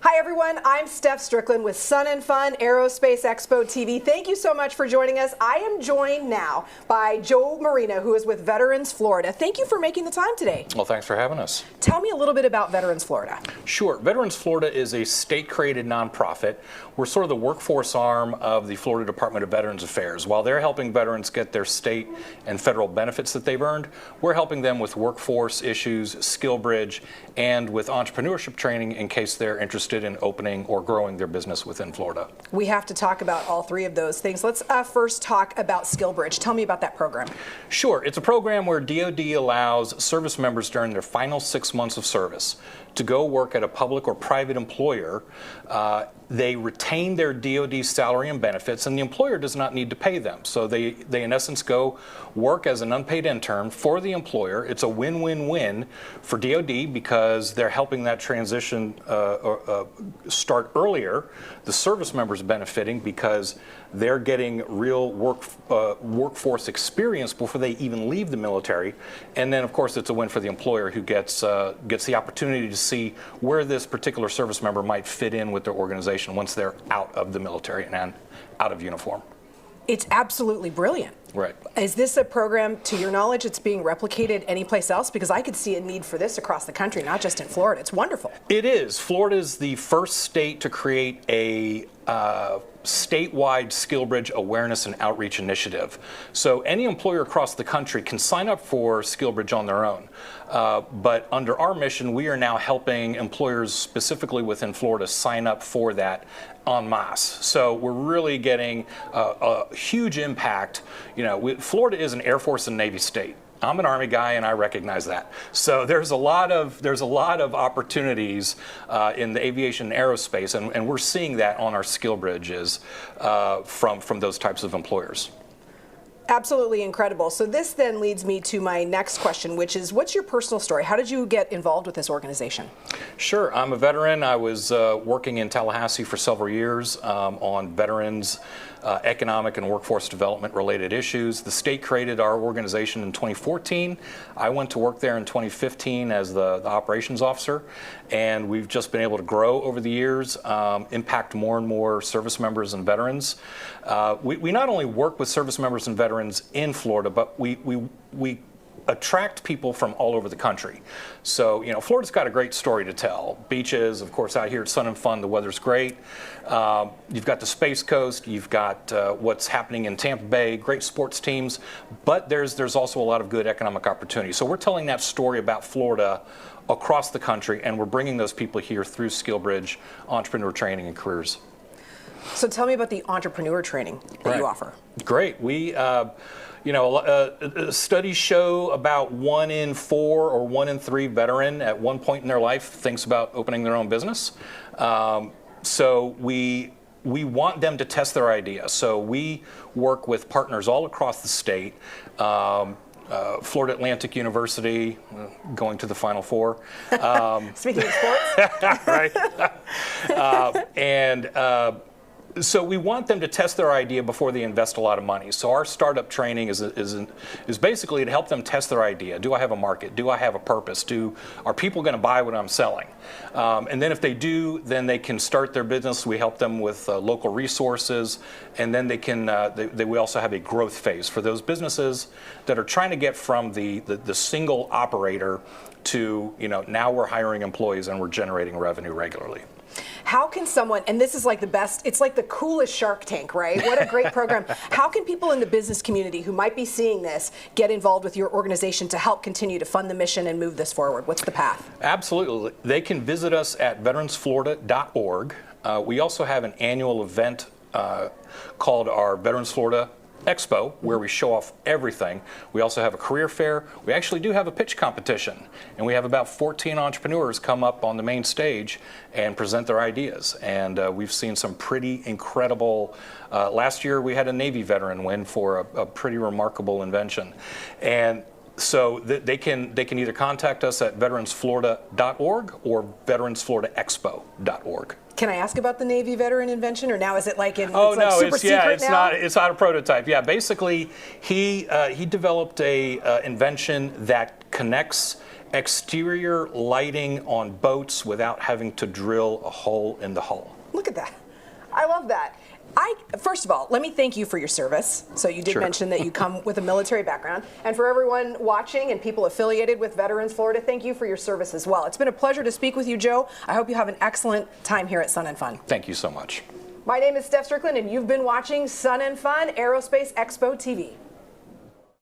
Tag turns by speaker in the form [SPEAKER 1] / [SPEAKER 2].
[SPEAKER 1] Hi everyone, I'm Steph Strickland with Sun and Fun Aerospace Expo TV. Thank you so much for joining us. I am joined now by Joe Marino, who is with Veterans Florida. Thank you for making the time today.
[SPEAKER 2] Well, thanks for having us.
[SPEAKER 1] Tell me a little bit about Veterans Florida.
[SPEAKER 2] Sure. Veterans Florida is a state-created nonprofit. We're sort of the workforce arm of the Florida Department of Veterans Affairs. While they're helping veterans get their state and federal benefits that they've earned, we're helping them with workforce issues, skill bridge, and with entrepreneurship training in case they're interested in opening or growing their business within Florida.
[SPEAKER 1] We have to talk about all three of those things. Let's first talk about Skill Bridge. Tell me about that program.
[SPEAKER 2] Sure. It's a program where DoD allows service members during their final 6 months of service to go work at a public or private employer. They retain their DoD salary and benefits, and the employer does not need to pay them. So they in essence go work as an unpaid intern for the employer. It's a win-win-win for DoD because they're helping that transition start earlier. The service members benefiting because they're getting real workforce experience before they even leave the military. And then, of course, it's a win for the employer who gets the opportunity to see where this particular service member might fit in with their organization once they're out of the military and out of uniform.
[SPEAKER 1] It's absolutely brilliant.
[SPEAKER 2] Right.
[SPEAKER 1] Is this a program, to your knowledge, it's being replicated anyplace else? Because I could see a need for this across the country, not just in Florida. It's wonderful.
[SPEAKER 2] It is. Florida is the first state to create a statewide SkillBridge awareness and outreach initiative. So any employer across the country can sign up for SkillBridge on their own. But under our mission, we are now helping employers specifically within Florida sign up for that en masse. So we're really getting a huge impact. You know, Florida is an Air Force and Navy state. I'm an Army guy, and I recognize that. So there's a lot of opportunities in the aviation and aerospace, and we're seeing that on our skill bridges from those types of employers.
[SPEAKER 1] Absolutely incredible. So this then leads me to my next question, which is, what's your personal story? How did you get involved with this organization?
[SPEAKER 2] Sure. I'm a veteran. I was working in Tallahassee for several years on veterans economic and workforce development related issues. The state created our organization in 2014. I went to work there in 2015 as the operations officer, and we've just been able to grow over the years, impact more and more service members and veterans. We not only work with service members and veterans in Florida, but we attract people from all over the country. So, you know, Florida's got a great story to tell. Beaches, of course, out here at Sun and Fun, the weather's great. You've got the Space Coast, you've got what's happening in Tampa Bay, great sports teams, but there's also a lot of good economic opportunity. So we're telling that story about Florida across the country, and we're bringing those people here through SkillBridge, entrepreneur training, and careers.
[SPEAKER 1] So tell me about the entrepreneur training that you offer.
[SPEAKER 2] Great. We, studies show about 1 in 4 or 1 in 3 veteran at one point in their life thinks about opening their own business. So we want them to test their idea. So we work with partners all across the state. Florida Atlantic University, going to the Final Four.
[SPEAKER 1] Speaking of sports.
[SPEAKER 2] Right. So we want them to test their idea before they invest a lot of money. So our startup training is basically to help them test their idea. Do I have a market? Do I have a purpose? Are people going to buy what I'm selling? And then if they do, then they can start their business. We help them with local resources, and then we also have a growth phase for those businesses that are trying to get from the single operator to, now we're hiring employees and we're generating revenue regularly.
[SPEAKER 1] How can someone, and this is like the best, it's like the coolest Shark Tank, right? What a great program. How can people in the business community who might be seeing this get involved with your organization to help continue to fund the mission and move this forward? What's the path? Absolutely.
[SPEAKER 2] They can visit us at veteransflorida.org. We also have an annual event called our Veterans Florida Expo, where we show off everything. We also have a career fair. We actually do have a pitch competition, and we have about 14 entrepreneurs come up on the main stage and present their ideas. And we've seen some pretty incredible. Last year, we had a Navy veteran win for a pretty remarkable invention. And so they can either contact us at veteransflorida.org or veteransfloridaexpo.org.
[SPEAKER 1] Can I ask about the Navy veteran invention, or now is it like
[SPEAKER 2] it's not a prototype. Yeah, basically he developed a invention that connects exterior lighting on boats without having to drill a hole in the hull.
[SPEAKER 1] Look at that. I love that. First of all, let me thank you for your service. So you did
[SPEAKER 2] Sure.
[SPEAKER 1] mention that you come with a military background. And for everyone watching and people affiliated with Veterans Florida, thank you for your service as well. It's been a pleasure to speak with you, Joe. I hope you have an excellent time here at Sun and Fun.
[SPEAKER 2] Thank you so much.
[SPEAKER 1] My name is Steph Strickland, and you've been watching Sun and Fun Aerospace Expo TV.